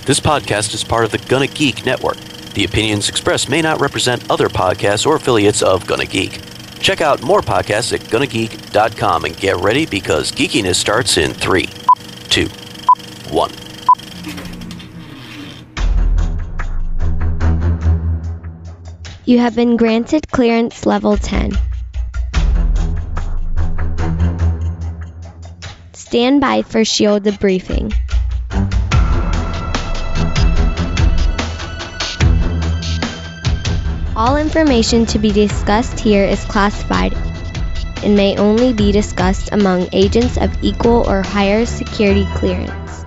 This podcast is part of the Gonna Geek Network. The opinions expressed may not represent other podcasts or affiliates of Gonna Geek. Check out more podcasts at gonnageek.com and get ready because geekiness starts in 3, 2, 1. You have been granted clearance level 10. Stand by for S.H.I.E.L.D. debriefing. All information to be discussed here is classified and may only be discussed among agents of equal or higher security clearance.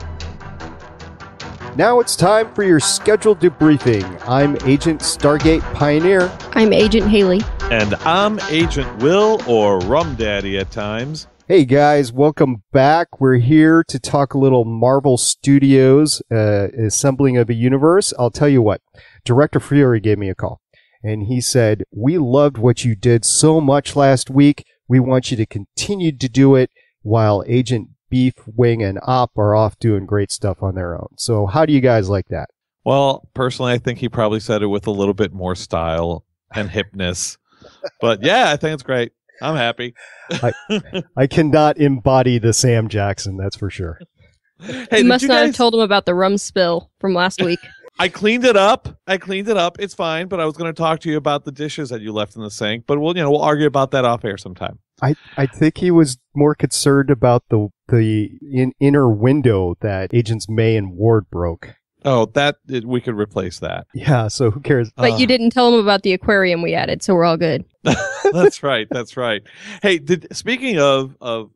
Now it's time for your scheduled debriefing. I'm Agent Stargate Pioneer. I'm Agent Haley. And I'm Agent Wil, or Rum Daddy at times. Hey guys, welcome back. We're here to talk a little Marvel Studios assembling of a universe. I'll tell you what, Director Fury gave me a call. And he said, we loved what you did so much last week. We want you to continue to do it while Agent Beef, Wing, and Op are off doing great stuff on their own. So how do you guys like that? Well, personally, I think he probably said it with a little bit more style and hipness. But yeah, I think it's great. I'm happy. I cannot embody the Sam Jackson, that's for sure. Hey, you must not have told him about the rum spill from last week. I cleaned it up. It's fine, but I was going to talk to you about the dishes that you left in the sink. But we'll argue about that off air sometime. I think he was more concerned about the inner window that Agents May and Ward broke. Oh, we could replace that. Yeah, so who cares? But you didn't tell him about the aquarium we added, so we're all good. That's right. Hey, speaking of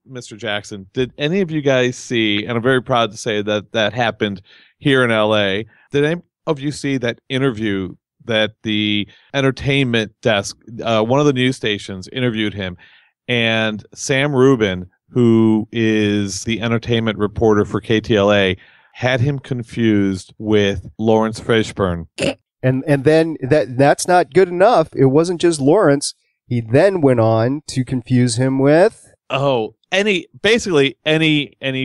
Mr. Jackson, did any of you guys see, and I'm very proud to say that happened here in LA, did any of you see that interview that the entertainment desk, one of the news stations, interviewed him, and Sam Rubin, who is the entertainment reporter for KTLA, had him confused with Lawrence Fishburne. And then that's not good enough. It wasn't just Lawrence. He then went on to confuse him with any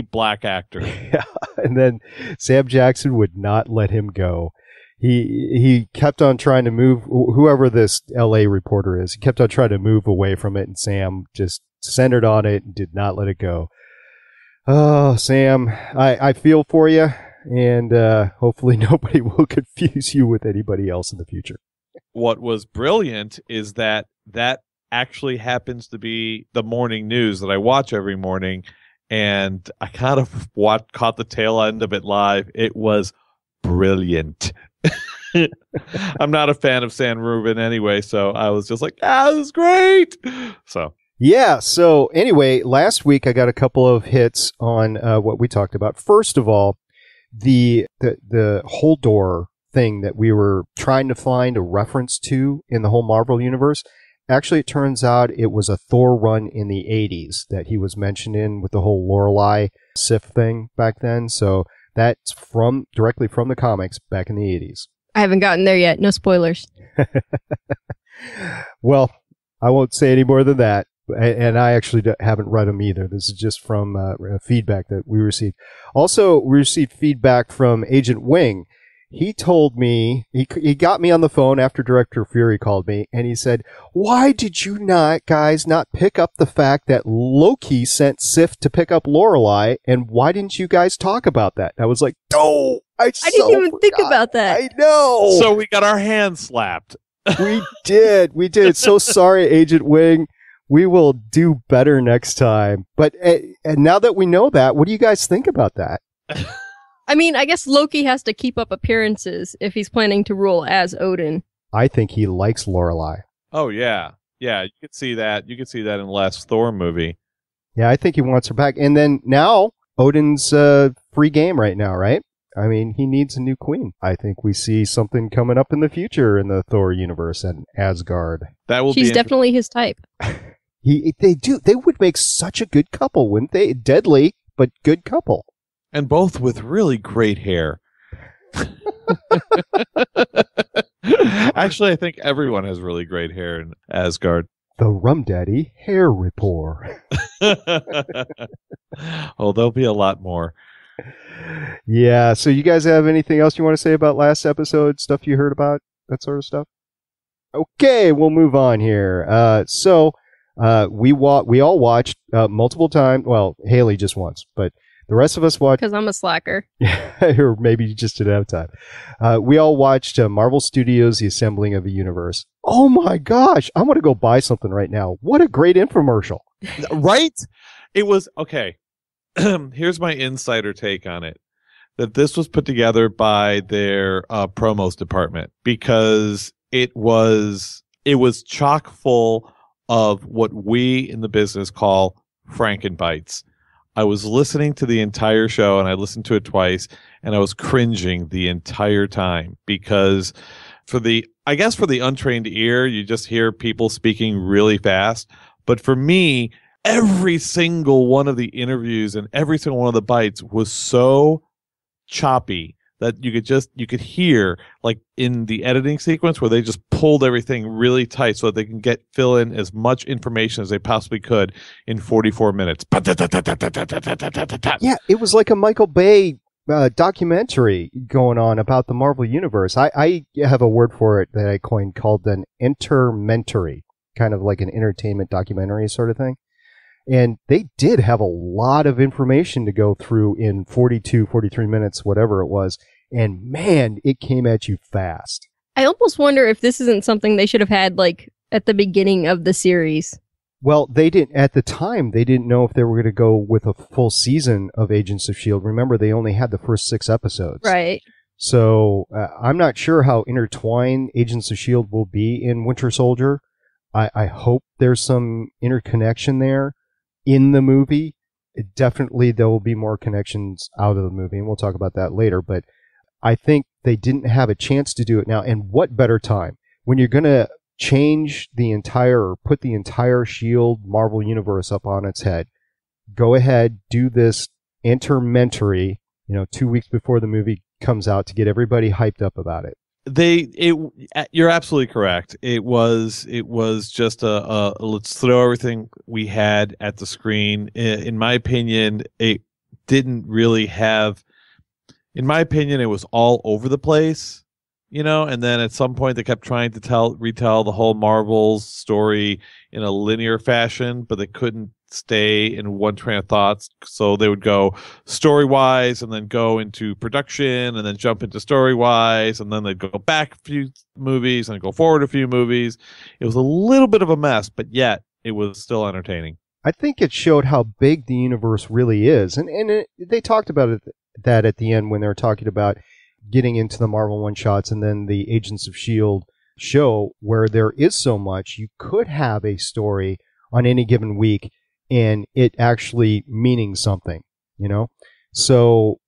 black actor. Yeah, and then Sam Jackson would not let him go. He kept on trying to move, whoever this LA reporter is, he kept on trying to move away from it, and Sam just centered on it and did not let it go. Oh, Sam, I feel for you, and hopefully nobody will confuse you with anybody else in the future. What was brilliant is that actually happens to be the morning news that I watch every morning, and I kind of caught the tail end of it live. It was brilliant. I'm not a fan of Sam Rubin anyway, so I was just like, this is great. Yeah, so anyway, last week I got a couple of hits on what we talked about. First of all, the whole door thing that we were trying to find a reference to in the whole Marvel universe. Actually, it turns out it was a Thor run in the 80s that he was mentioned in with the whole Lorelei Sif thing back then. So that's directly from the comics back in the 80s. I haven't gotten there yet. No spoilers. Well, I won't say any more than that. And I actually haven't read them either. This is just from feedback that we received. Also, we received feedback from Agent Wing. He told me, he got me on the phone after Director Fury called me, and he said, why did you guys not pick up the fact that Loki sent Sif to pick up Lorelei, and why didn't you guys talk about that? I was like, I didn't even think about that. I know. So we got our hands slapped. We did. So sorry, Agent Wing. We will do better next time. But and now that we know that, what do you guys think about that? I mean, I guess Loki has to keep up appearances if he's planning to rule as Odin. I think he likes Lorelei. Oh, yeah. Yeah, you could see that. You could see that in the last Thor movie. Yeah, I think he wants her back. And then now, Odin's free game right now, right? I mean, he needs a new queen. I think we see something coming up in the future in the Thor universe and Asgard. She's definitely his type. They would make such a good couple, wouldn't they? Deadly, but good couple. And both with really great hair. Actually, I think everyone has really great hair in Asgard. The Rum Daddy Hair Report. Oh, there'll be a lot more. Yeah. So you guys have anything else you want to say about last episode? Stuff you heard about? That sort of stuff? Okay, we'll move on here. We all watched multiple times. Well, Haley just once, but the rest of us watched. Because I'm a slacker. Or maybe you just didn't have time. We all watched Marvel Studios' The Assembling of a Universe. Oh my gosh, I want to go buy something right now. What a great infomercial. Right? It was, okay. Here's my insider take on it. That this was put together by their promos department because it was chock full of what we in the business call Frankenbites. I was listening to the entire show, and I listened to it twice, and I was cringing the entire time because for the untrained ear, you just hear people speaking really fast. But for me, every single one of the interviews and every single one of the bites was so choppy that you could hear, like in the editing sequence where they just pulled everything really tight so that they can fill in as much information as they possibly could in 44 minutes. Yeah, it was like a Michael Bay documentary going on about the Marvel Universe. I have a word for it that I coined called an entermentary, kind of like an entertainment documentary sort of thing. And they did have a lot of information to go through in 42, 43 minutes, whatever it was. And man, it came at you fast. I almost wonder if this isn't something they should have had like at the beginning of the series. Well, they didn't, at the time, they didn't know if they were going to go with a full season of Agents of S.H.I.E.L.D. Remember, they only had the first 6 episodes. Right. So I'm not sure how intertwined Agents of S.H.I.E.L.D. will be in Winter Soldier. I hope there's some interconnection there in the movie. Definitely there will be more connections out of the movie, and we'll talk about that later. But I think they didn't have a chance to do it now. And what better time when you're going to change the entire, or put the entire S.H.I.E.L.D. Marvel Universe up on its head. Go ahead, do this Entermentary, 2 weeks before the movie comes out to get everybody hyped up about it. You're absolutely correct. It was just a let's throw everything we had at the screen. In my opinion, it didn't really have. In my opinion, it was all over the place, and then at some point they kept trying to retell the whole Marvel's story in a linear fashion, but they couldn't stay in one train of thoughts. So they would go story-wise and then go into production and then jump into story-wise, and then they'd go back a few movies and go forward a few movies. It was a little bit of a mess, but yet it was still entertaining. I think it showed how big the universe really is. And they talked about that at the end when they were talking about getting into the Marvel one-shots and then the Agents of S.H.I.E.L.D. show, where there is so much. You could have a story on any given week and it actually meaning something, So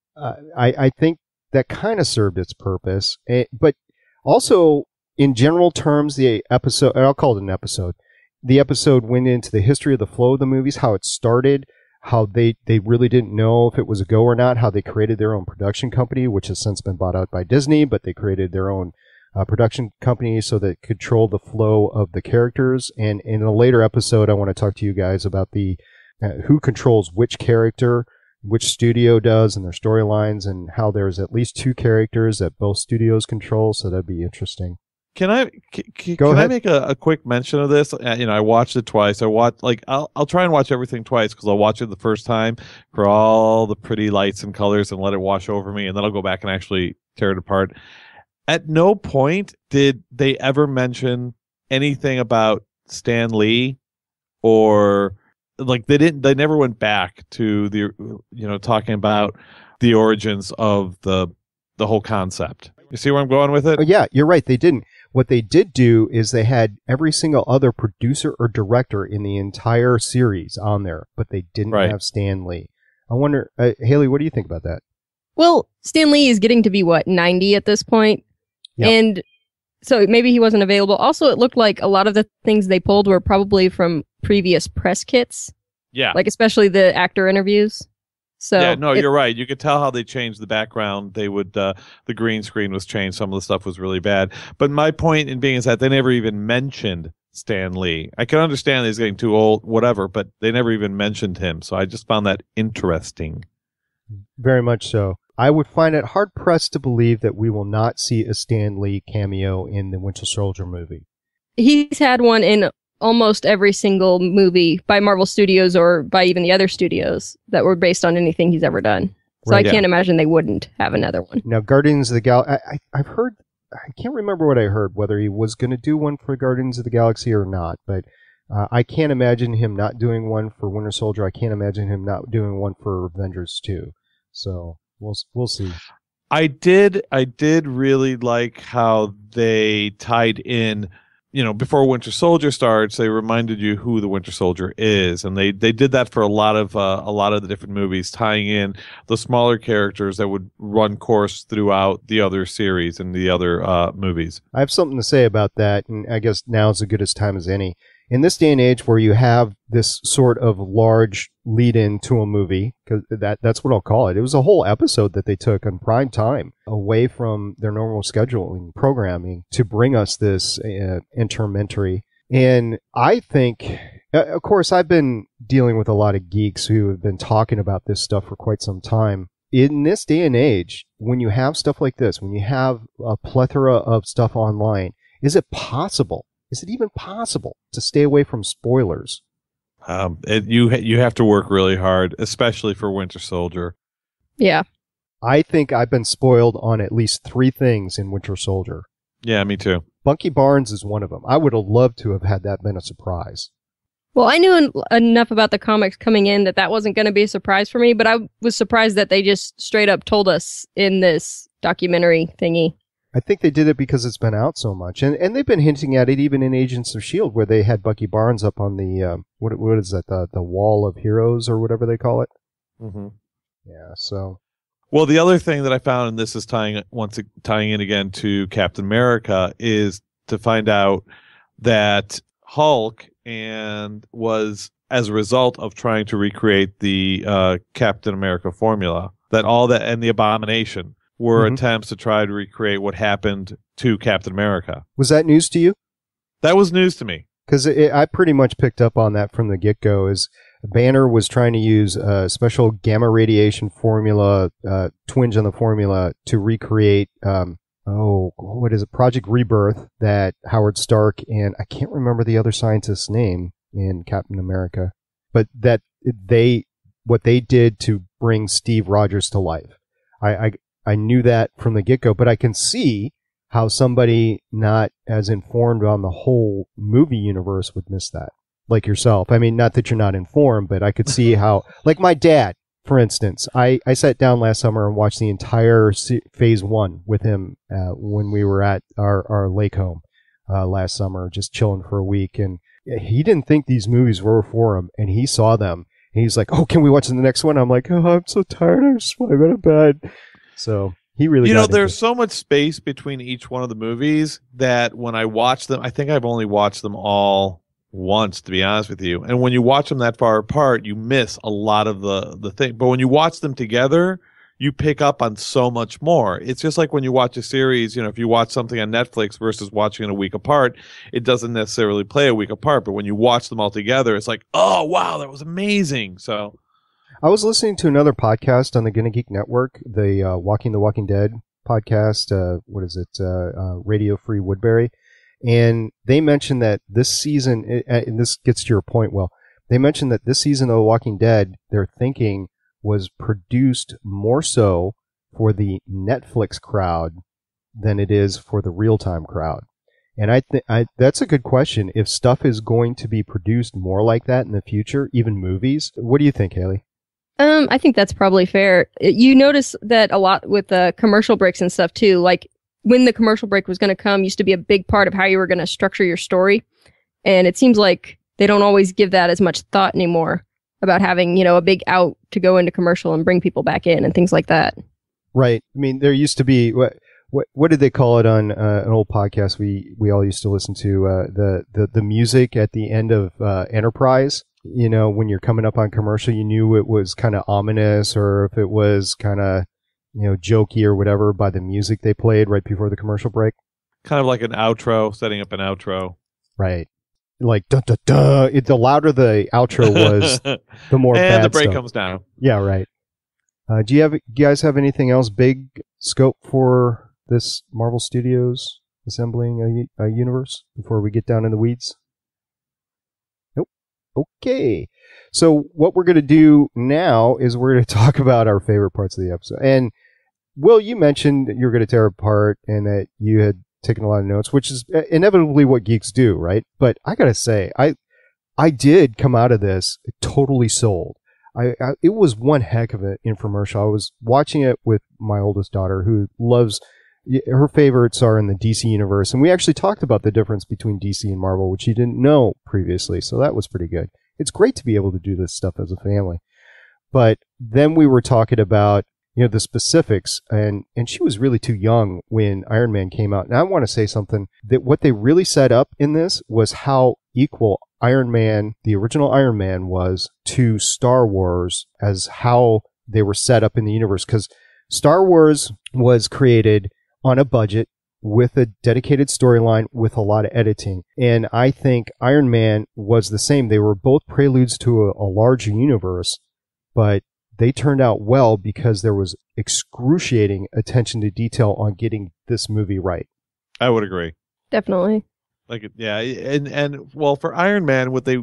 I think that kind of served its purpose. But also, in general terms, the episode, I'll call it an episode, the episode went into the history of the flow of the movies, how it started, how they really didn't know if it was a go or not, how they created their own production company, which has since been bought out by Disney, but they created their own production company so that control the flow of the characters. And in a later episode, I want to talk to you guys about the who controls which character, which studio does, and their storylines, and how there's at least 2 characters that both studios control. So that'd be interesting. Can I make a quick mention of this? I watched it twice. I'll try and watch everything twice because I'll watch it the first time for all the pretty lights and colors and let it wash over me, and then I'll go back and actually tear it apart. At no point did they ever mention anything about Stan Lee, or they never went back to the talking about the origins of the whole concept. You see where I'm going with it? Oh, yeah, you're right. They didn't. What they did do is they had every single other producer or director in the entire series on there, but they didn't have Stan Lee. I wonder, Haley, what do you think about that? Well, Stan Lee is getting to be, 90 at this point? Yep. And so maybe he wasn't available. Also, it looked like a lot of the things they pulled were probably from previous press kits. Yeah. Especially the actor interviews. So yeah, no, you're right. You could tell how they changed the background. They would, the green screen was changed. Some of the stuff was really bad. But my point in being is that they never even mentioned Stan Lee. I can understand he's getting too old, whatever, but they never even mentioned him. So I just found that interesting. Very much so. I would find it hard pressed to believe that we will not see a Stan Lee cameo in the Winter Soldier movie. He's had one in almost every single movie by Marvel Studios or by even the other studios that were based on anything he's ever done. So I can't imagine they wouldn't have another one. Now, Guardians of the Galaxy, I've heard, I can't remember what I heard, whether he was going to do one for Guardians of the Galaxy or not, but I can't imagine him not doing one for Winter Soldier. I can't imagine him not doing one for Avengers 2. So we'll see. I did really like how they tied in, before Winter Soldier starts, they reminded you who the Winter Soldier is, and they did that for a lot of the different movies, tying in the smaller characters that would run course throughout the other series and the other movies. I have something to say about that, and I guess now is as good a time as any. In this day and age where you have this sort of large lead-in to a movie, because that's what I'll call it. It was a whole episode that they took on prime time away from their normal scheduling programming to bring us this Entermentary. And I think, of course, I've been dealing with a lot of geeks who have been talking about this stuff for quite some time. In this day and age, when you have stuff like this, when you have a plethora of stuff online, is it possible? Is it even possible to stay away from spoilers? You have to work really hard, especially for Winter Soldier. Yeah. I think I've been spoiled on at least 3 things in Winter Soldier. Yeah, me too. Bunky Barnes is one of them. I would have loved to have had that been a surprise. Well, I knew enough about the comics coming in that wasn't going to be a surprise for me, but I was surprised that they just straight up told us in this documentary thingy. I think they did it because it's been out so much. And they've been hinting at it even in Agents of S.H.I.E.L.D., where they had Bucky Barnes up on the, what is that, the Wall of Heroes or whatever they call it. Mm-hmm. Yeah, so. Well, the other thing that I found, and this is tying in again to Captain America, is to find out that Hulk was as a result of trying to recreate the Captain America formula, and the Abomination were attempts to try to recreate what happened to Captain America. Was that news to you? That was news to me. Because I pretty much picked up on that from the get-go. Is Banner was trying to use a special gamma radiation formula, twinge on the formula, to recreate, what is it, Project Rebirth, that Howard Stark and I can't remember the other scientist's name in Captain America, but that what they did to bring Steve Rogers to life. I knew that from the get-go, but I can see how somebody not as informed on the whole movie universe would miss that, like yourself. I mean, not that you're not informed, but I could see how, like my dad, for instance, I sat down last summer and watched the entire Phase 1 with him when we were at our lake home last summer, just chilling for a week, and he didn't think these movies were for him, and he saw them, and he's like, oh, can we watch the next one? I'm like, oh, I'm so tired, I just want to go to bed. So he really there's so much space between each one of the movies that when I watch them, I think I've only watched them all once, to be honest with you. And when you watch them that far apart, you miss a lot of the thing. But when you watch them together, you pick up on so much more. It's just like when you watch a series, if you watch something on Netflix versus watching it a week apart, it doesn't necessarily play a week apart. But when you watch them all together, it's like, oh, wow, that was amazing. So I was listening to another podcast on the Gonna Geek Network, the Walking the Walking Dead podcast. Radio Free Woodbury. And they mentioned that this season, and this gets to your point, Will, they mentioned that this season of The Walking Dead, their thinking was produced more so for the Netflix crowd than it is for the real-time crowd. And I think that's a good question. If stuff is going to be produced more like that in the future, even movies, what do you think, Haley? I think that's probably fair. You notice that a lot with the commercial breaks and stuff too. Like when the commercial break was going to come used to be a big part of how you were going to structure your story. And it seems like they don't always give that as much thought anymore about having, a big out to go into commercial and bring people back in and things like that. Right. I mean, there used to be, what did they call it on an old podcast we all used to listen to? The music at the end of Enterprise. When you're coming up on commercial, you knew it was kind of ominous, or if it was kind of, jokey or whatever by the music they played right before the commercial break. Kind of like an outro, setting up an outro. Right. Like, duh, duh, duh. The louder the outro was, the more and bad the break stuff comes down. Yeah, right. Do you guys have anything else big scope for this Marvel Studios assembling a universe before we get down in the weeds? Nope. Okay. So what we're going to do now is we're going to talk about our favorite parts of the episode. And Will, you mentioned that you were going to tear apart and that you had taken a lot of notes, which is inevitably what geeks do, right? But I got to say, I did come out of this totally sold. It was one heck of an infomercial. I was watching it with my oldest daughter, who loves, her favorites are in the DC universe. And we actually talked about the difference between DC and Marvel, which she didn't know previously. So that was pretty good. It's great to be able to do this stuff as a family. But then we were talking about, the specifics, and she was really too young when Iron Man came out. And I want to say something, that what they really set up in this was how equal Iron Man, the original Iron Man, was to Star Wars as how they were set up in the universe. Because Star Wars was created on a budget with a dedicated storyline with a lot of editing. And I think Iron Man was the same. They were both preludes to a larger universe, but they turned out well because there was excruciating attention to detail on getting this movie right. I would agree. Definitely. And well, for Iron Man, what they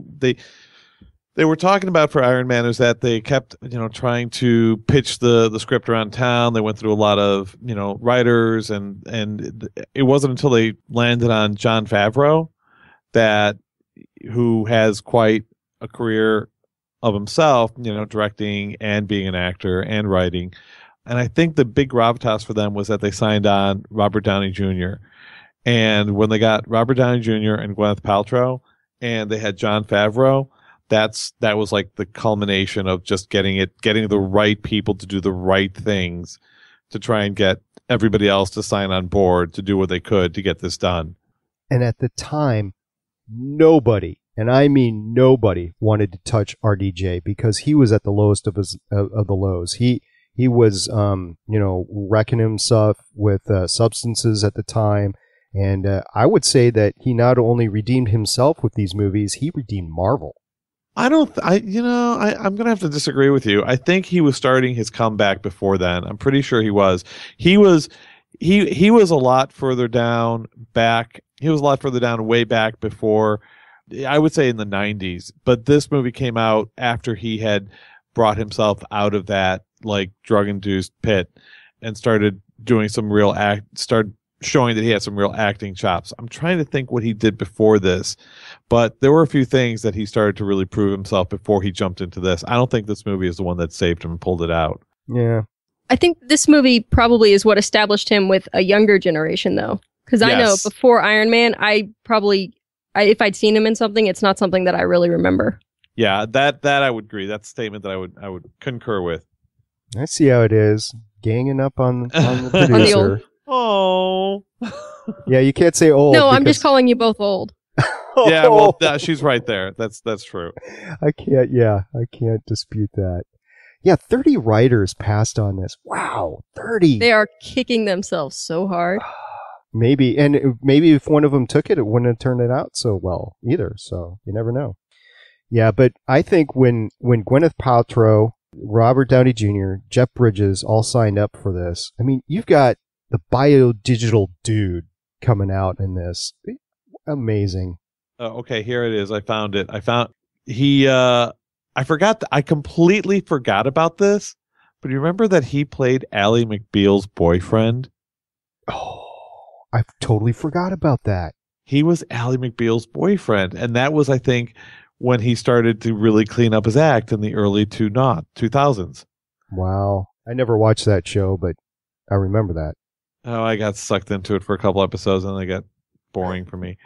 were talking about for Iron Man is that they kept, trying to pitch the script around town. They went through a lot of, writers, and it wasn't until they landed on Jon Favreau, who has quite a career of himself, directing and being an actor and writing. And I think the big gravitas for them was that they signed on Robert Downey Jr. And when they got Robert Downey Jr. and Gwyneth Paltrow, and they had Jon Favreau, that was like the culmination of just getting the right people to do the right things to try and get everybody else to sign on board to do what they could to get this done. And at the time, nobody, and I mean nobody, wanted to touch RDJ because he was at the lowest of the lows. He was, wrecking himself with substances at the time. And I would say that he not only redeemed himself with these movies, he redeemed Marvel. I'm going to have to disagree with you. I think he was starting his comeback before then. I'm pretty sure he was. He was a lot further down back. He was a lot further down way back before, I would say in the 90s. But this movie came out after he had brought himself out of that like drug-induced pit and started doing some real started showing that he had some real acting chops. I'm trying to think what he did before this, but there were a few things that he started to really prove himself before he jumped into this. I don't think this movie is the one that saved him and pulled it out. Yeah. I think this movie probably is what established him with a younger generation, though. Because I know before Iron Man, if I'd seen him in something, it's not something that I really remember. Yeah, that I would agree. That's a statement that I would concur with. I see how it is. Ganging up on the producer. Oh. Yeah, you can't say old. No, I'm just calling you both old. Yeah, well, she's right there. That's true. I can't dispute that. Yeah, 30 writers passed on this. Wow, 30. They are kicking themselves so hard. Maybe if one of them took it, it wouldn't have turned it out so well either. So you never know. Yeah, but I think when Gwyneth Paltrow, Robert Downey Jr., Jeff Bridges all signed up for this, I mean, you've got the biodigital dude coming out in this. Amazing. Okay, here it is. I found it. I completely forgot about this, but you remember that he played Ally McBeal's boyfriend? Oh, I totally forgot about that. He was Ally McBeal's boyfriend, and that was, I think, when he started to really clean up his act in the early 2000s. Wow. I never watched that show, but I remember that. Oh, I got sucked into it for a couple episodes, and it got boring for me.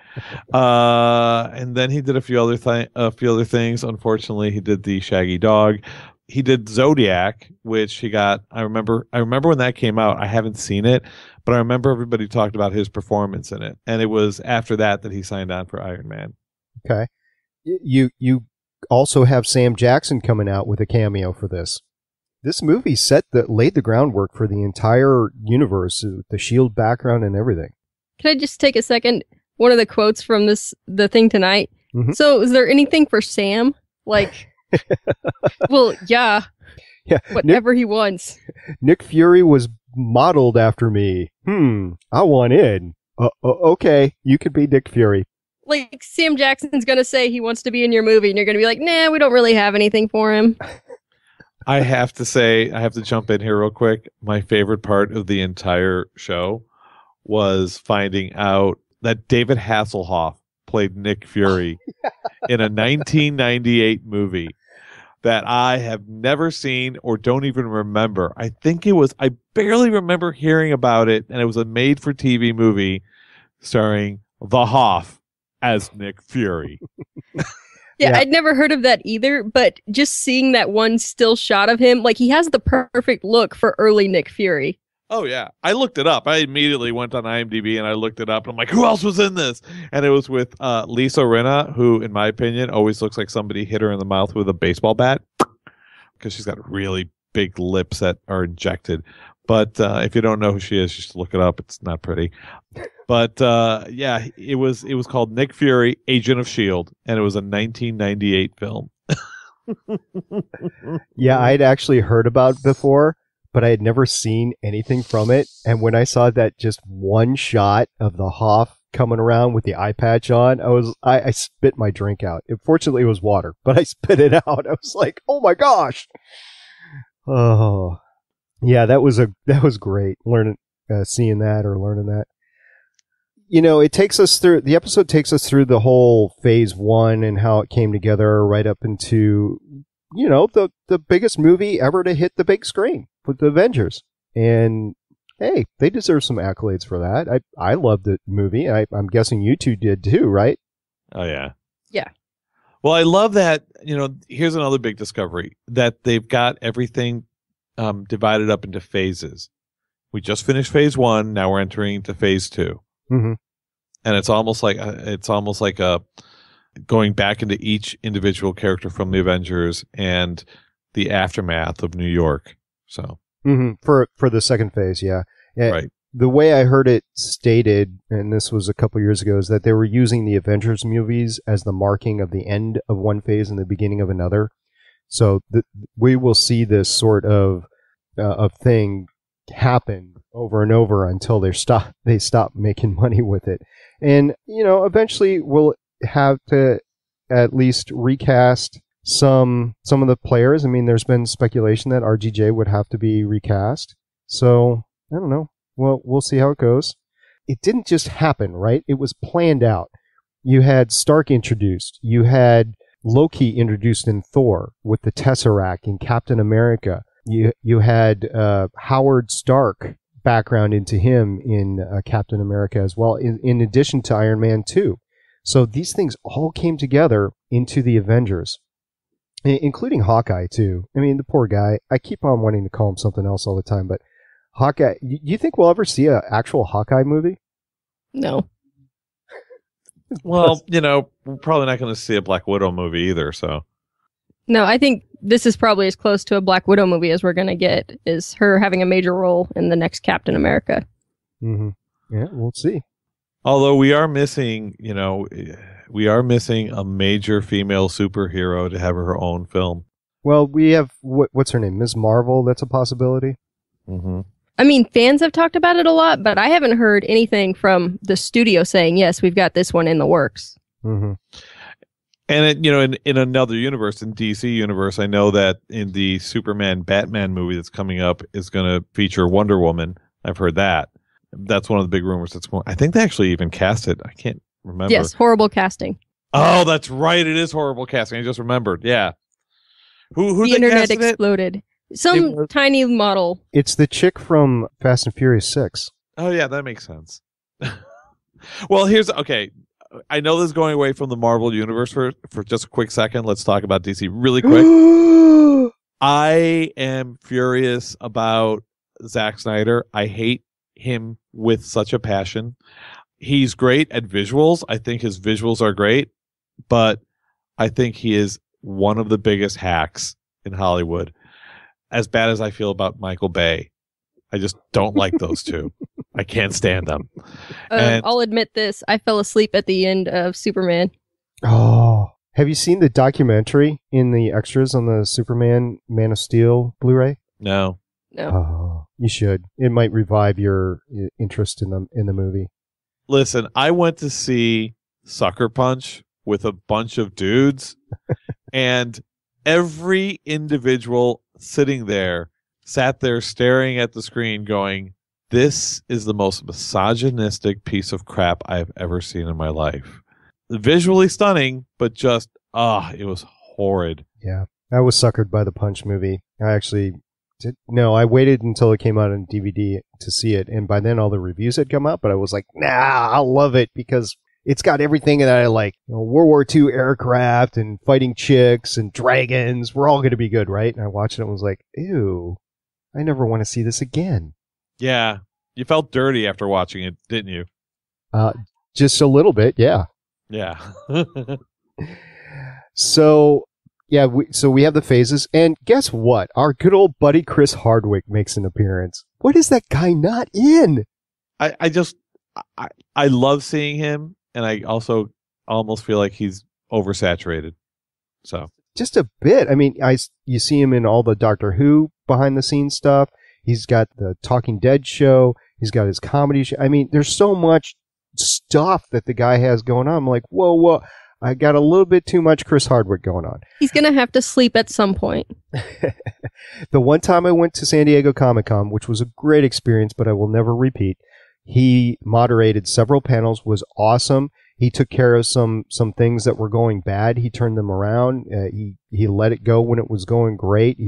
And then he did a few other things. Unfortunately, he did the Shaggy Dog. He did Zodiac, which he got. I remember when that came out. I haven't seen it, but I remember everybody talked about his performance in it. And it was after that he signed on for Iron Man. Okay. You also have Sam Jackson coming out with a cameo for this. This movie laid the groundwork for the entire universe, the S.H.I.E.L.D. background and everything. Can I just take a second? One of the quotes from the thing tonight. Mm-hmm. So is there anything for Sam? Like, well, yeah. Yeah, whatever he wants. Nick Fury was modeled after me. I want in. Okay, you could be Nick Fury. Like, Sam Jackson's going to say he wants to be in your movie, and you're going to be like, nah, we don't really have anything for him. I have to jump in here real quick. My favorite part of the entire show was finding out that David Hasselhoff played Nick Fury in a 1998 movie that I have never seen or don't even remember. I barely remember hearing about it, and it was a made-for-TV movie starring the Hoff as Nick Fury. Yeah, I'd never heard of that either, but just seeing that one still shot of him, like, he has the perfect look for early Nick Fury. Oh, yeah. I looked it up. I immediately went on IMDb and I looked it up. And I'm like, who else was in this? And it was with Lisa Rinna, who, in my opinion, always looks like somebody hit her in the mouth with a baseball bat because she's got really big lips that are injected. But if you don't know who she is, you should look it up. It's not pretty. But yeah, it was called Nick Fury, Agent of S.H.I.E.L.D. And it was a 1998 film. Yeah, I'd actually heard about it before, but I had never seen anything from it. And when I saw that just one shot of the Hoff coming around with the eye patch on, I spit my drink out. Fortunately, it was water, but I spit it out. I was like, oh my gosh. Oh, yeah, that was great. Seeing that or learning that. You know, the episode takes us through the whole phase 1 and how it came together right up into, you know, the biggest movie ever to hit the big screen with the Avengers. And hey, they deserve some accolades for that. I loved the movie. I'm guessing you two did too, right? Oh, yeah. Yeah. Well, I love that, you know, here's another big discovery, that they've got everything divided up into phases. We just finished phase 1. Now we're entering into phase 2. Mm-hmm. And it's almost like a going back into each individual character from the Avengers and the aftermath of New York. So for the second phase, yeah. Right. The way I heard it stated, and this was a couple years ago, is that they were using the Avengers movies as the marking of the end of one phase and the beginning of another. So we will see this sort of thing happen over and over until they stop making money with it. And, you know, eventually we'll have to at least recast some of the players. I mean, there's been speculation that RGJ would have to be recast. So, I don't know. Well, we'll see how it goes. It didn't just happen, right? It was planned out. You had Stark introduced. You had Loki introduced in Thor with the Tesseract in Captain America. You had Howard Stark background into him in Captain America as well, in addition to Iron Man 2. So these things all came together into the Avengers, including Hawkeye too. I mean, the poor guy. I keep on wanting to call him something else all the time, but Hawkeye. You think we'll ever see an actual Hawkeye movie? No. Well, you know, we're probably not going to see a Black Widow movie either, so. No, I think this is probably as close to a Black Widow movie as we're going to get, is her having a major role in the next Captain America. Mm-hmm. Yeah, we'll see. Although we are missing, you know, a major female superhero to have her own film. Well, we have, what's her name? Ms. Marvel, that's a possibility. Mm-hmm. I mean, fans have talked about it a lot, but I haven't heard anything from the studio saying, yes, we've got this one in the works. Mm-hmm. And, you know, in another universe, in DC universe, I know that in the Superman Batman movie that's coming up is going to feature Wonder Woman. I've heard that. That's one of the big rumors. I think they actually even cast it. I can't remember. Yes, horrible casting. Oh, that's right. It is horrible casting. I just remembered. Yeah. Who the internet exploded. Some tiny model. It's the chick from Fast and Furious 6. Oh, yeah, that makes sense. Well, okay. I know this is going away from the Marvel universe for just a quick second. Let's talk about DC really quick. I am furious about Zack Snyder. I hate him with such a passion. He's great at visuals. I think his visuals are great, but I think he is one of the biggest hacks in Hollywood. As bad as I feel about Michael Bay, I just don't like those two. I can't stand them. I'll admit this. I fell asleep at the end of Superman. Oh, Have you seen the documentary in the extras on the Superman Man of Steel Blu-ray? No. No. Oh, you should. It might revive your interest in the movie. Listen, I went to see Sucker Punch with a bunch of dudes, and every individual sitting there sat there staring at the screen going, this is the most misogynistic piece of crap I've ever seen in my life. Visually stunning, but just, it was horrid. Yeah. I was suckered by the Punch movie. I waited until it came out on DVD to see it, and by then all the reviews had come out, but I was like, nah, I'll love it because it's got everything that I like. World War II aircraft and fighting chicks and dragons. We're all going to be good, right? And I watched it and was like, ew, I never want to see this again. Yeah. You felt dirty after watching it, didn't you? Just a little bit, yeah. Yeah. So we have the phases, and guess what? Our good old buddy Chris Hardwick makes an appearance. What is that guy not in? I love seeing him, and I also almost feel like he's oversaturated. So just a bit. I mean, you see him in all the Doctor Who behind the scenes stuff. He's got the Talking Dead show. He's got his comedy show. I mean, there's so much stuff that the guy has going on. I'm like, whoa. I got a little bit too much Chris Hardwick going on. He's going to have to sleep at some point. The one time I went to San Diego Comic-Con, which was a great experience, but I will never repeat, he moderated several panels, was awesome. He took care of some things that were going bad. He turned them around. He let it go when it was going great.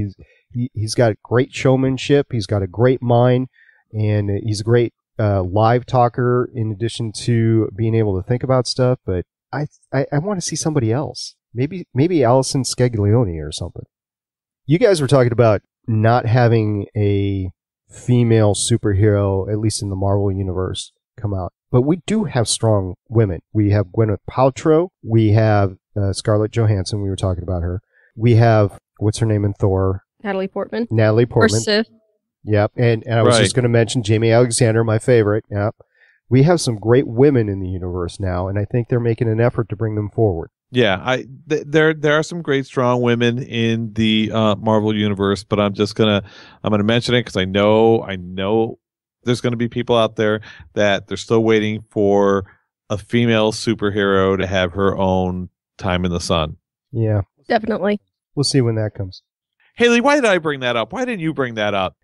He's got great showmanship. He's got a great mind, and he's a great live talker in addition to being able to think about stuff. But I want to see somebody else. Maybe Allison Scaglione or something. You guys were talking about not having a female superhero, at least in the Marvel universe, come out. But we do have strong women. We have Gwyneth Paltrow. We have Scarlett Johansson. We were talking about her. We have, what's her name in Thor? Natalie Portman. Or Sif. Yep. And I was just going to mention Jamie Alexander, my favorite. Yep. We have some great women in the universe now, and I think they're making an effort to bring them forward. Yeah, there are some great strong women in the Marvel universe, but I'm gonna mention it because I know there's going to be people out there that they're still waiting for a female superhero to have her own time in the sun. Yeah, definitely. We'll see when that comes. Haley, why did I bring that up? Why didn't you bring that up?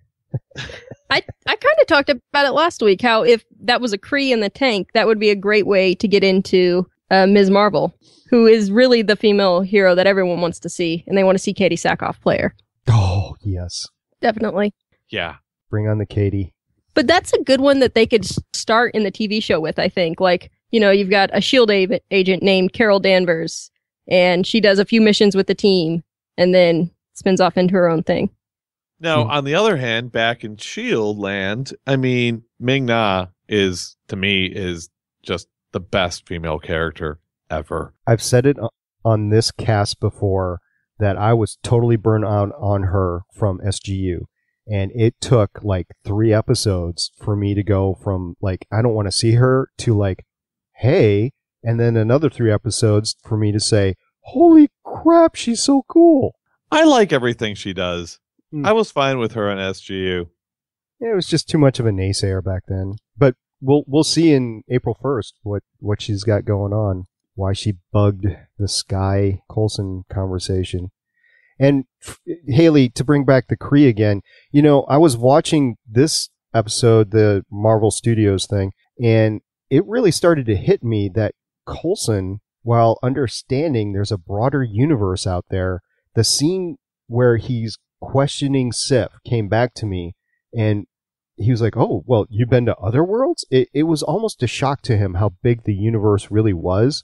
I kind of talked about it last week, how if that was a Kree in the tank, that would be a great way to get into Ms. Marvel, who is really the female hero that everyone wants to see, and they want to see Katie Sackhoff play her. Oh, yes. Definitely. Yeah. Bring on the Katie. But that's a good one that they could start in the TV show with, I think. Like, you've got a S.H.I.E.L.D. agent named Carol Danvers, and she does a few missions with the team, and then spins off into her own thing. Now, on the other hand, back in S.H.I.E.L.D. land, I mean, Ming-Na is just the best female character ever. I've said it on this cast before that I was totally burnt out on her from SGU. And it took like 3 episodes for me to go from like, I don't want to see her to like, hey, and then another 3 episodes for me to say, holy crap, she's so cool. I like everything she does. I was fine with her on SGU. Yeah, it was just too much of a naysayer back then. But we'll see in April 1st what she's got going on. Why she bugged the Sky Coulson conversation. And Haley, to bring back the Kree again, I was watching this episode, the Marvel Studios thing, and it really started to hit me that Coulson, while understanding there's a broader universe out there, the scene where he's questioning Sif came back to me, and he was like, oh, well, you've been to other worlds? It was almost a shock to him how big the universe really was.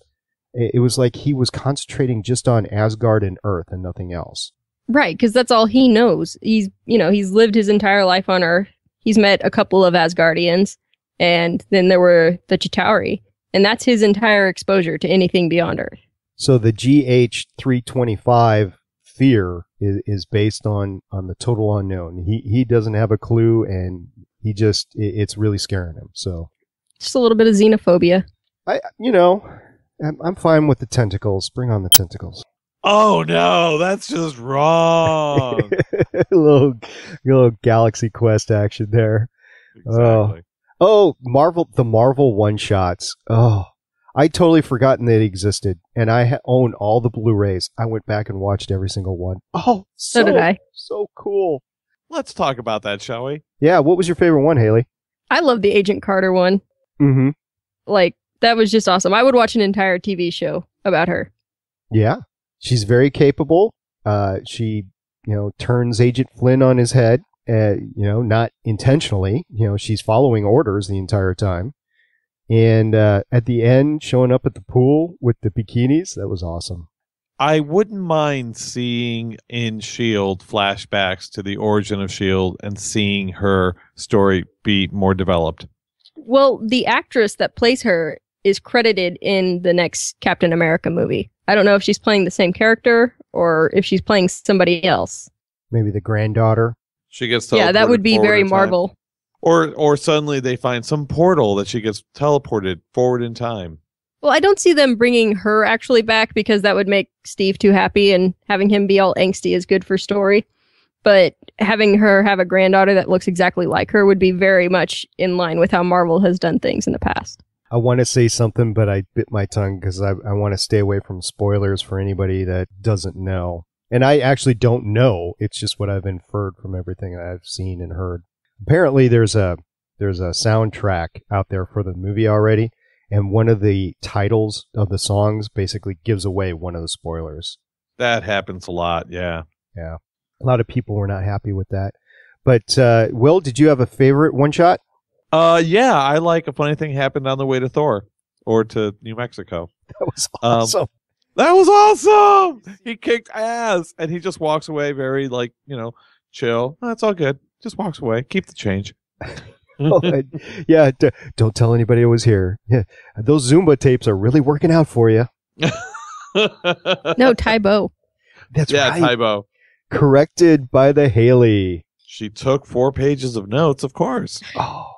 It was like he was concentrating just on Asgard and Earth and nothing else. Right, because that's all he knows. He's lived his entire life on Earth. He's met a couple of Asgardians, and then there were the Chitauri, and that's his entire exposure to anything beyond Earth. So the GH325 fear is based on the total unknown. He doesn't have a clue, and it's really scaring him. So just a little bit of xenophobia. I'm fine with the tentacles. Bring on the tentacles. Oh no, that's just wrong. little Galaxy Quest action there. Exactly. Oh, the Marvel one-shots. Oh, I totally forgotten they existed, and I own all the Blu-rays. I went back and watched every single one. Oh, So did I. So cool. Let's talk about that, shall we? Yeah, what was your favorite one, Haley? I love the Agent Carter one. Mm-hmm. Like, that was just awesome. I would watch an entire TV show about her. Yeah. She's very capable. She, turns Agent Flynn on his head, not intentionally. She's following orders the entire time. And at the end, showing up at the pool with the bikinis, that was awesome. I wouldn't mind seeing in S.H.I.E.L.D. flashbacks to the origin of S.H.I.E.L.D. and seeing her story be more developed. Well, the actress that plays her is credited in the next Captain America movie. I don't know if she's playing the same character or if she's playing somebody else. Maybe the granddaughter. She gets teleported. Yeah, that would be forward very in time. Marvel. Or suddenly they find some portal that she gets teleported forward in time. Well, I don't see them bringing her actually back because that would make Steve too happy, and having him be all angsty is good for story. But having her have a granddaughter that looks exactly like her would be very much in line with how Marvel has done things in the past. I want to say something, but I bit my tongue because I want to stay away from spoilers for anybody that doesn't know. And I actually don't know. It's just what I've inferred from everything that I've seen and heard. Apparently, there's a soundtrack out there for the movie already, and one of the titles of the songs basically gives away one of the spoilers. That happens a lot, yeah. Yeah. A lot of people were not happy with that. But, Will, did you have a favorite one-shot? Yeah, I like A Funny Thing Happened on the Way to Thor or to New Mexico. That was awesome. That was awesome! He kicked ass, and he just walks away very, chill. Oh, that's all good. Just walks away. Keep the change. Yeah, don't tell anybody I was here. Yeah, those Zumba tapes are really working out for you. No, Tybo. That's yeah, right. Tybo. Corrected by the Haley. She took 4 pages of notes, of course. Oh,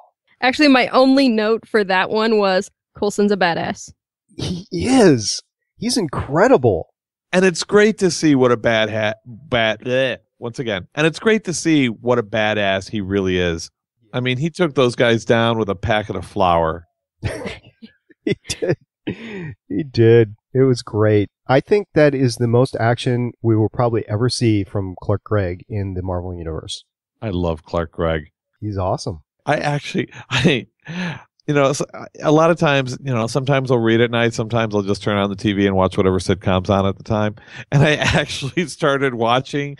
Actually, my only note for that one was Coulson's a badass. he is. He's incredible. And it's great to see what a once again. And it's great to see what a badass he really is. I mean, he took those guys down with a packet of flour. He did. He did. It was great. I think that is the most action we will probably ever see from Clark Gregg in the Marvel Universe. I love Clark Gregg. He's awesome. A lot of times, sometimes I'll read at night. Sometimes I'll just turn on the TV and watch whatever sitcom's on at the time. And I actually started watching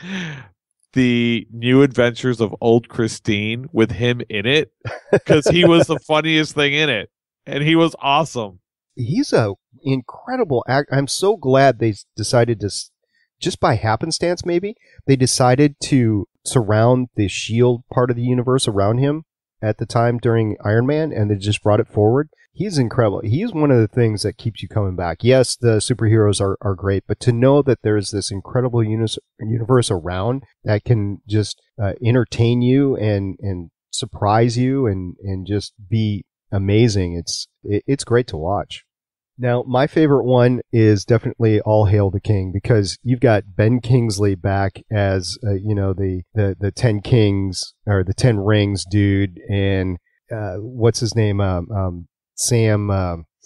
the New Adventures of Old Christine with him in it because he was the funniest thing in it. And he was awesome. He's a incredible actor. I'm so glad they decided to, just by happenstance maybe, they decided to surround the S.H.I.E.L.D. part of the universe around him at the time during Iron Man, and they just brought it forward. He's incredible. He's one of the things that keeps you coming back. Yes, the superheroes are great, but to know that there's this incredible universe around that can just entertain you and surprise you and just be amazing. It's great to watch. Now, my favorite one is definitely All Hail the King, because you've got Ben Kingsley back as the 10 Kings or the 10 Rings dude, and what's his name? Sam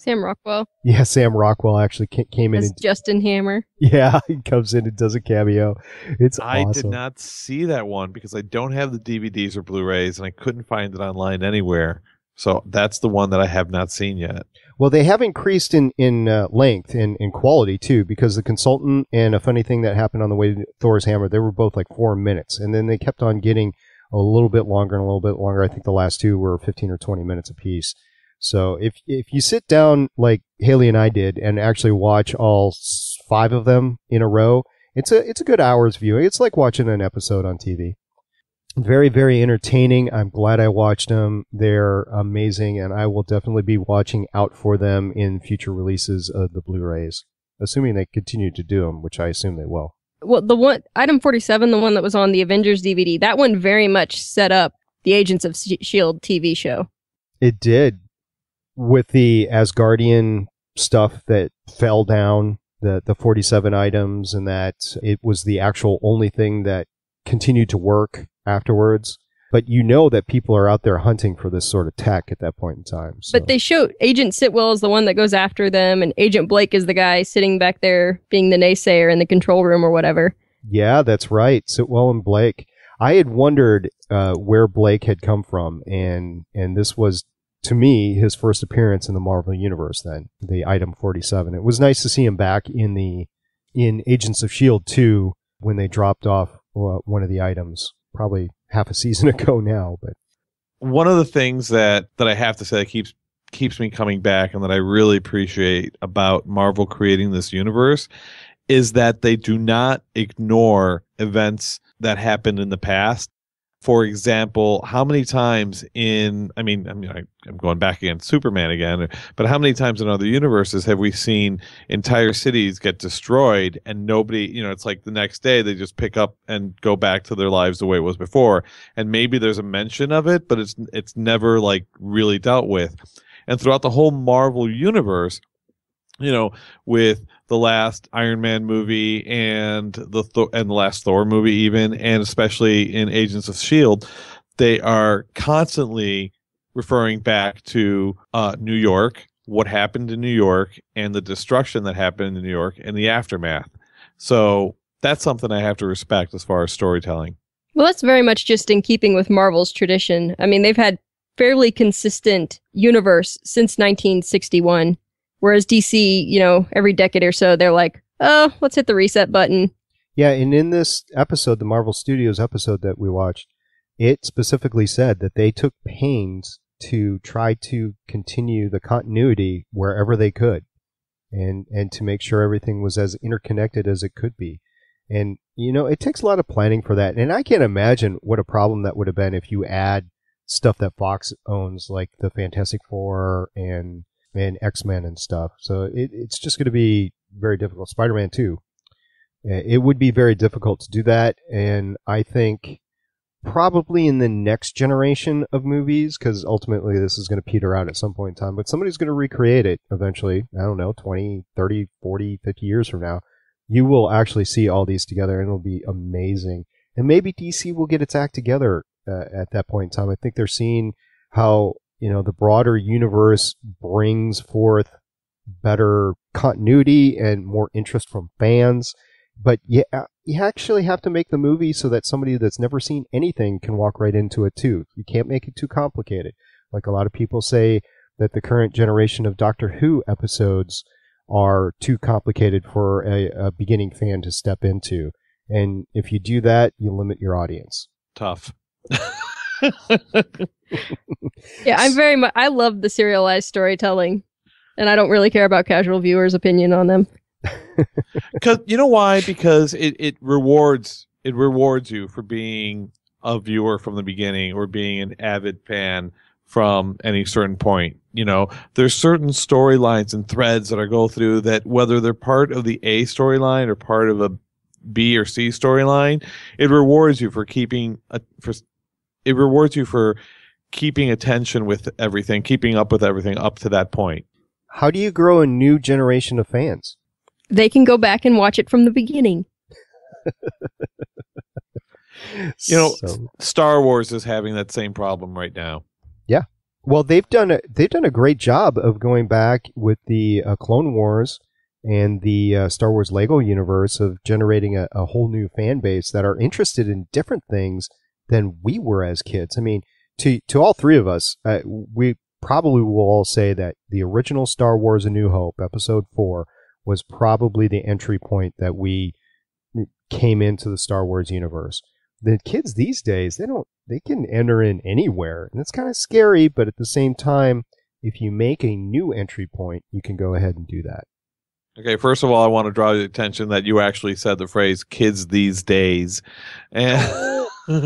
Rockwell. Yeah, Sam Rockwell actually came in as Justin Hammer. Yeah, he comes in and does a cameo. It's awesome. I did not see that one because I don't have the DVDs or Blu-rays, and I couldn't find it online anywhere. So that's the one that I have not seen yet. Well, they have increased in length and in quality, too, because The Consultant and A Funny Thing That Happened on the Way to Thor's Hammer, they were both like 4 minutes. And then they kept on getting a little bit longer and a little bit longer. I think the last two were 15 or 20 minutes apiece. So if you sit down like Haley and I did and actually watch all 5 of them in a row, it's a good hour's viewing. It's like watching an episode on TV. Very, very entertaining. I'm glad I watched them. They're amazing, and I will definitely be watching out for them in future releases of the Blu-rays, assuming they continue to do them, which I assume they will. Well, the one, item 47, the one that was on the Avengers DVD, that one very much set up the Agents of S.H.I.E.L.D. TV show. It did, with the Asgardian stuff that fell down, the 47 items, and that it was the actual only thing that continued to work afterwards. But you know that people are out there hunting for this sort of tech at that point in time. So. But they show Agent Sitwell is the one that goes after them, and Agent Blake is the guy sitting back there being the naysayer in the control room or whatever. Yeah, that's right. Sitwell and Blake. I had wondered where Blake had come from, and this was, to me, his first appearance in the Marvel Universe then, the Item 47. It was nice to see him back in Agents of S.H.I.E.L.D. 2 when they dropped off one of the items, probably half a season ago now. But one of the things that I have to say that keeps me coming back and that I really appreciate about Marvel creating this universe is that they do not ignore events that happened in the past. For example, how many times I'm going back against Superman again, but how many times in other universes have we seen entire cities get destroyed and nobody, it's like the next day they just pick up and go back to their lives the way it was before. And maybe there's a mention of it, but it's never like really dealt with. And throughout the whole Marvel universe, with the last Iron Man movie and the last Thor movie even, and especially in Agents of S.H.I.E.L.D., they are constantly referring back to New York, what happened in New York, and the destruction that happened in New York and the aftermath. So that's something I have to respect as far as storytelling. Well, that's very much just in keeping with Marvel's tradition. I mean, they've had fairly consistent universe since 1961. Whereas DC, every decade or so, they're like, oh, let's hit the reset button. Yeah, and in this episode, the Marvel Studios episode that we watched, it specifically said that they took pains to try to continue the continuity wherever they could and to make sure everything was as interconnected as it could be. And, it takes a lot of planning for that. And I can't imagine what a problem that would have been if you add stuff that Fox owns, like the Fantastic Four and X-Men and stuff. So it's just going to be very difficult. Spider-Man 2. It would be very difficult to do that. And I think probably in the next generation of movies, because ultimately this is going to peter out at some point in time, but somebody's going to recreate it eventually. I don't know, 20, 30, 40, 50 years from now. You will actually see all these together and it'll be amazing. And maybe DC will get its act together at that point in time. I think they're seeing how the broader universe brings forth better continuity and more interest from fans. But you actually have to make the movie so that somebody that's never seen anything can walk right into it too. You can't make it too complicated. Like a lot of people say that the current generation of Doctor Who episodes are too complicated for a beginning fan to step into. And if you do that, you limit your audience. Tough. Yeah, I love the serialized storytelling, and I don't really care about casual viewers' opinion on them. Because you know why? Because it rewards you for being a viewer from the beginning or being an avid fan from any certain point. There's certain storylines and threads that I go through that whether they're part of the A storyline or part of a B or C storyline, it rewards you for keeping attention with everything, keeping up with everything up to that point. How do you grow a new generation of fans? They can go back and watch it from the beginning. Star Wars is having that same problem right now. Yeah. Well, they've done a great job of going back with the Clone Wars and the Star Wars Lego universe of generating a whole new fan base that are interested in different things than we were as kids. I mean, to all three of us, we probably will all say that the original Star Wars A New Hope, Episode 4, was probably the entry point that we came into the Star Wars universe. The kids these days, they can enter in anywhere, and it's kind of scary, but at the same time, if you make a new entry point, you can go ahead and do that. Okay, first of all, I want to draw your attention that you actually said the phrase "kids these days," and with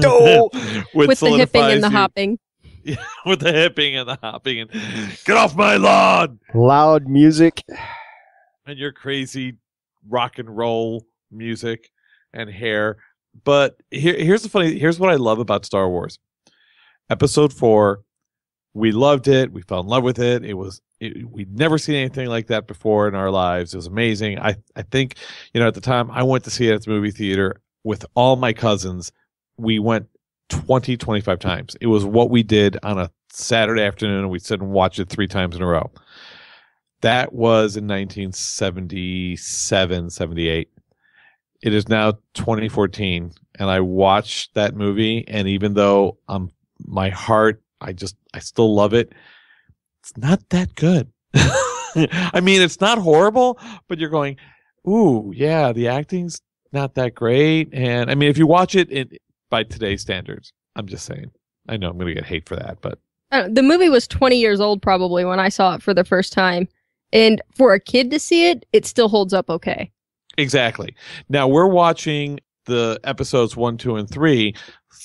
the hipping and the hopping. Yeah, with the hipping and the hopping, and get off my lawn! Loud music, and your crazy rock and roll music and hair. But here's what I love about Star Wars. Episode 4 We loved it. We fell in love with it. We'd never seen anything like that before in our lives. It was amazing. I think, at the time I went to see it at the movie theater with all my cousins. We went 25 times. It was what we did on a Saturday afternoon, and we'd sit and watch it 3 times in a row. That was in 1977, 78. It is now 2014, and I watched that movie, and even though my heart, I still love it. It's not that good. I mean, it's not horrible, but you're going, ooh, yeah, the acting's not that great. And I mean, if you watch it by today's standards, I'm just saying. I know I'm going to get hate for that, but the movie was 20 years old probably when I saw it for the first time. And for a kid to see it, it still holds up okay. Exactly. Now we're watching the episodes 1, 2, and 3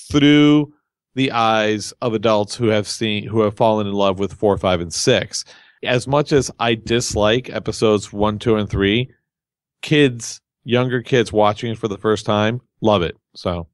through the eyes of adults who have fallen in love with 4, 5, and 6. As much as I dislike episodes 1, 2, and 3, younger kids watching it for the first time love it. So,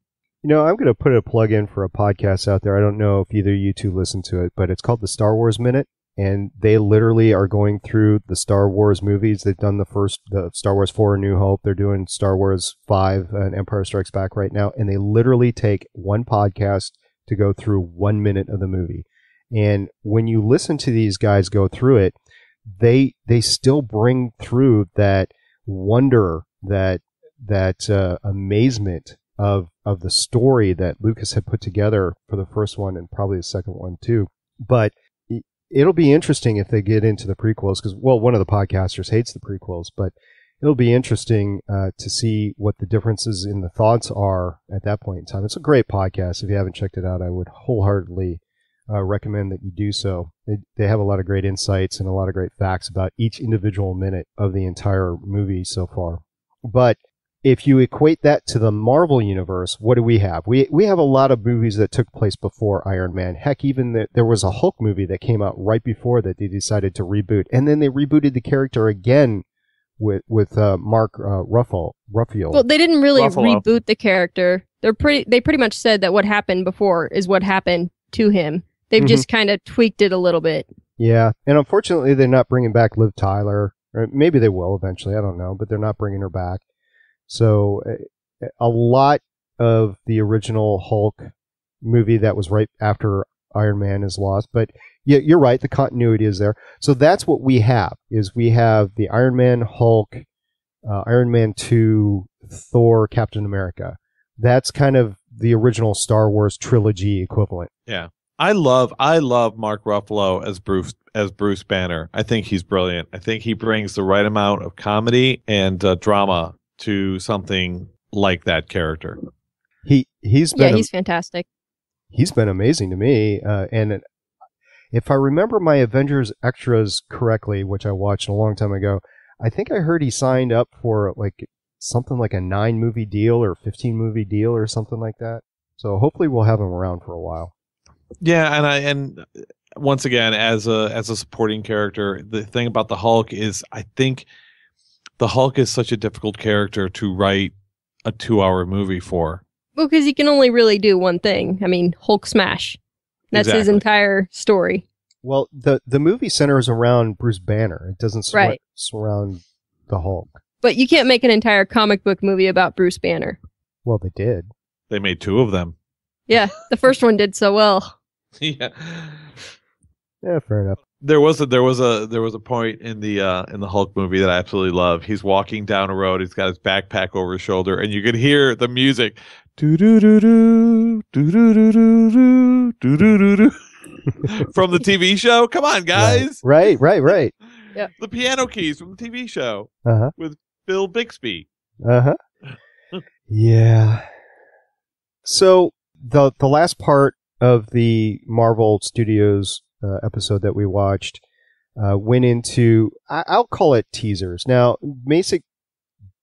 I'm going to put a plug in for a podcast out there. I don't know if either of you two listen to it, but it's called the Star Wars Minute. And they literally are going through the Star Wars movies. They've done the Star Wars 4, A New Hope. They're doing Star Wars 5, and Empire Strikes Back right now. And they literally take one podcast to go through 1 minute of the movie. And when you listen to these guys go through it, they still bring through that wonder, that amazement of the story that Lucas had put together for the first one and probably the second one too. But it'll be interesting if they get into the prequels because, one of the podcasters hates the prequels, but it'll be interesting to see what the differences in the thoughts are at that point in time. It's a great podcast. If you haven't checked it out, I would wholeheartedly recommend that you do so. They have a lot of great insights and a lot of great facts about each individual minute of the entire movie so far. But if you equate that to the Marvel Universe, what do we have? We have a lot of movies that took place before Iron Man. Heck, even there was a Hulk movie that came out right before that they decided to reboot. And then they rebooted the character again with Mark Ruffalo. Well, they didn't really Ruffalo. reboot the character. They pretty much said that what happened before is what happened to him. They've just kind of tweaked it a little bit. Yeah, and unfortunately they're not bringing back Liv Tyler. Or maybe they will eventually, I don't know, but they're not bringing her back. So a lot of the original Hulk movie that was right after Iron Man is lost. But yeah, you're right, the continuity is there. So that's what we have, is we have the Iron Man, Hulk, Iron Man 2, Thor, Captain America. That's kind of the original Star Wars trilogy equivalent. yeah. I love Mark Ruffalo as Bruce Banner. I think he's brilliant. I think he brings the right amount of comedy and drama to something like that character. He's fantastic. He's been amazing to me. And if I remember my Avengers extras correctly, which I watched a long time ago, I think I heard he signed up for something like a 9-movie deal or 15-movie deal or something like that. So hopefully we'll have him around for a while. Yeah, and once again, as a supporting character, the thing about the Hulk is, I think the Hulk is such a difficult character to write a 2-hour movie for. Well, because he can only really do one thing. I mean, Hulk smash. That's his entire story. Well, the movie centers around Bruce Banner. It doesn't surround the Hulk. But you can't make an entire comic book movie about Bruce Banner. Well, they did. They made 2 of them. Yeah, the first one did so well. Yeah. Yeah, fair enough. There was a point in the Hulk movie that I absolutely love. He's walking down a road. He's got his backpack over his shoulder, and you could hear the music, do do do do do do do do do do do from the TV show. Come on, guys! Right. Yeah, the piano keys from the TV show with Bill Bixby. Yeah. So the last part of the Marvel Studios episode that we watched went into, I'll call it teasers. Now,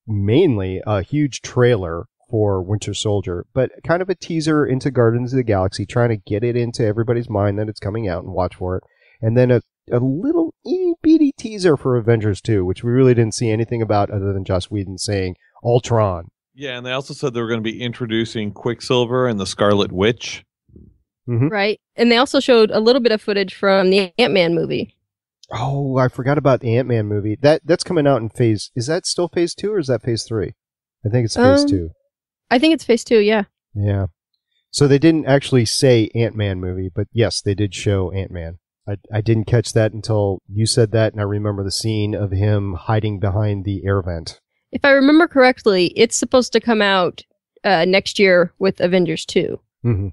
mainly a huge trailer for Winter Soldier, but kind of a teaser into Guardians of the Galaxy, trying to get it into everybody's mind that it's coming out and watch for it. And then a little itty-bitty teaser for Avengers 2, which we really didn't see anything about other than Joss Whedon saying Ultron. Yeah, and they also said they were going to be introducing Quicksilver and the Scarlet Witch. right? And they also showed a little bit of footage from the Ant-Man movie. Oh, I forgot about the Ant-Man movie. That's coming out in phase. Is that still phase 2 or is that phase 3? I think it's phase 2. I think it's phase 2, yeah. Yeah. So they didn't actually say Ant-Man movie, but yes, they did show Ant-Man. I didn't catch that until you said that, and I remember the scene of him hiding behind the air vent. If I remember correctly, it's supposed to come out next year with Avengers 2. Mm-hmm.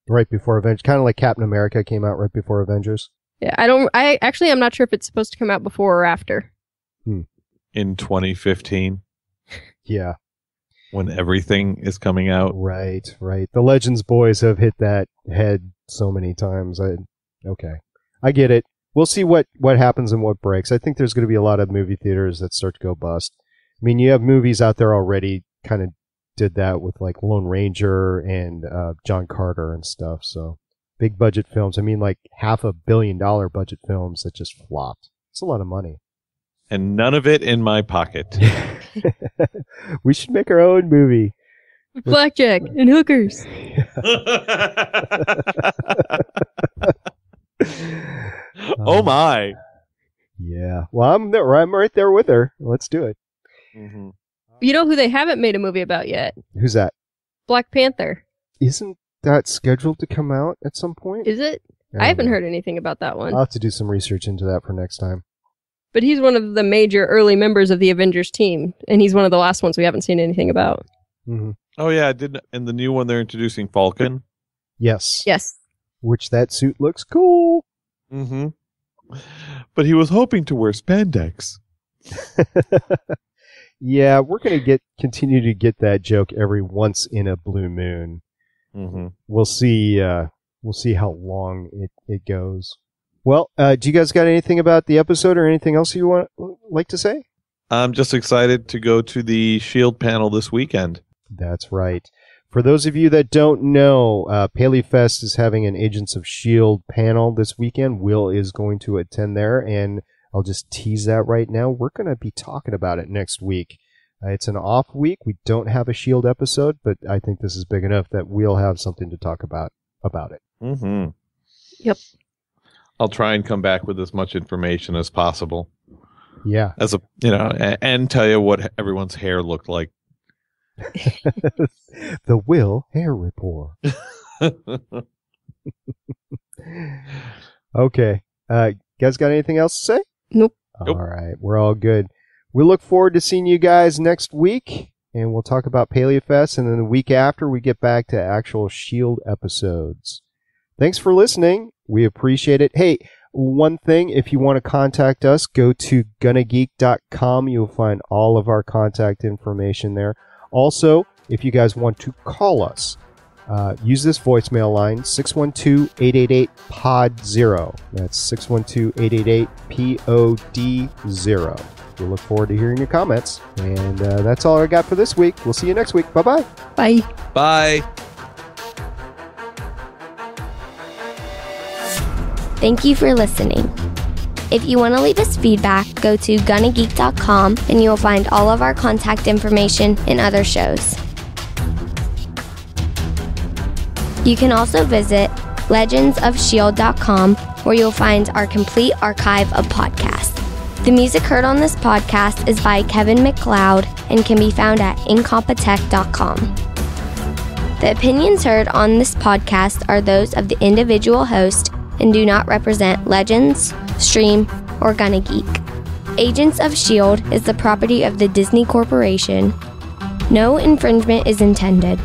Right before Avengers. Kind of like Captain America came out right before Avengers. Yeah, I'm not sure if it's supposed to come out before or after. In 2015. Yeah. When everything is coming out. Right. The Legends boys have hit that head so many times. Okay. I get it. We'll see what happens and what breaks. I think there's going to be a lot of movie theaters that start to go bust. I mean, you have movies out there already kind of did that with like Lone Ranger and John Carter and stuff. So big budget films. I mean, like $500 million budget films that just flopped. It's a lot of money. And none of it in my pocket. We should make our own movie. Blackjack and hookers. Oh my. Yeah. Well, I'm right there with her. Let's do it. Mm-hmm. You know who they haven't made a movie about yet? Who's that? Black Panther. Isn't that scheduled to come out at some point? Is it? I haven't heard anything about that one. I'll have to do some research into that for next time. But he's one of the major early members of the Avengers team, and he's one of the last ones we haven't seen anything about. Mm-hmm. Oh yeah, and the new one they're introducing Falcon. Yes. Which that suit looks cool. Mm-hmm. But he was hoping to wear spandex. Yeah, we're gonna continue to get that joke every once in a blue moon. Mm-hmm. We'll see. We'll see how long it goes. Well, do you guys got anything about the episode or anything else you like to say? I'm just excited to go to the S.H.I.E.L.D. panel this weekend. That's right. For those of you that don't know, PaleyFest is having an Agents of S.H.I.E.L.D. panel this weekend. Will is going to attend there, and I'll just tease that right now. We're going to be talking about it next week. It's an off week. We don't have a S.H.I.E.L.D. episode, but I think this is big enough that we'll have something to talk about it. Mm-hmm. Yep. I'll try and come back with as much information as possible. Yeah. And tell you what everyone's hair looked like. The Will Hair Report. Okay. Guys got anything else to say? Nope. All right. We're all good. We look forward to seeing you guys next week, and we'll talk about PaleyFest, and then the week after we get back to actual S.H.I.E.L.D. episodes. Thanks for listening. We appreciate it. Hey, one thing, if you want to contact us, go to gonnageek.com. You'll find all of our contact information there. Also, if you guys want to call us, use this voicemail line, 612-888-POD0. That's 612-888-POD0. We look forward to hearing your comments. And that's all I got for this week. We'll see you next week. Bye-bye. Bye. Bye. Thank you for listening. If you want to leave us feedback, go to gonnageek.com and you will find all of our contact information and other shows. You can also visit legendsofshield.com where you'll find our complete archive of podcasts. The music heard on this podcast is by Kevin MacLeod and can be found at incompetech.com. The opinions heard on this podcast are those of the individual host and do not represent Legends, Stream, or Gonna Geek. Agents of S.H.I.E.L.D. is the property of the Disney Corporation. No infringement is intended.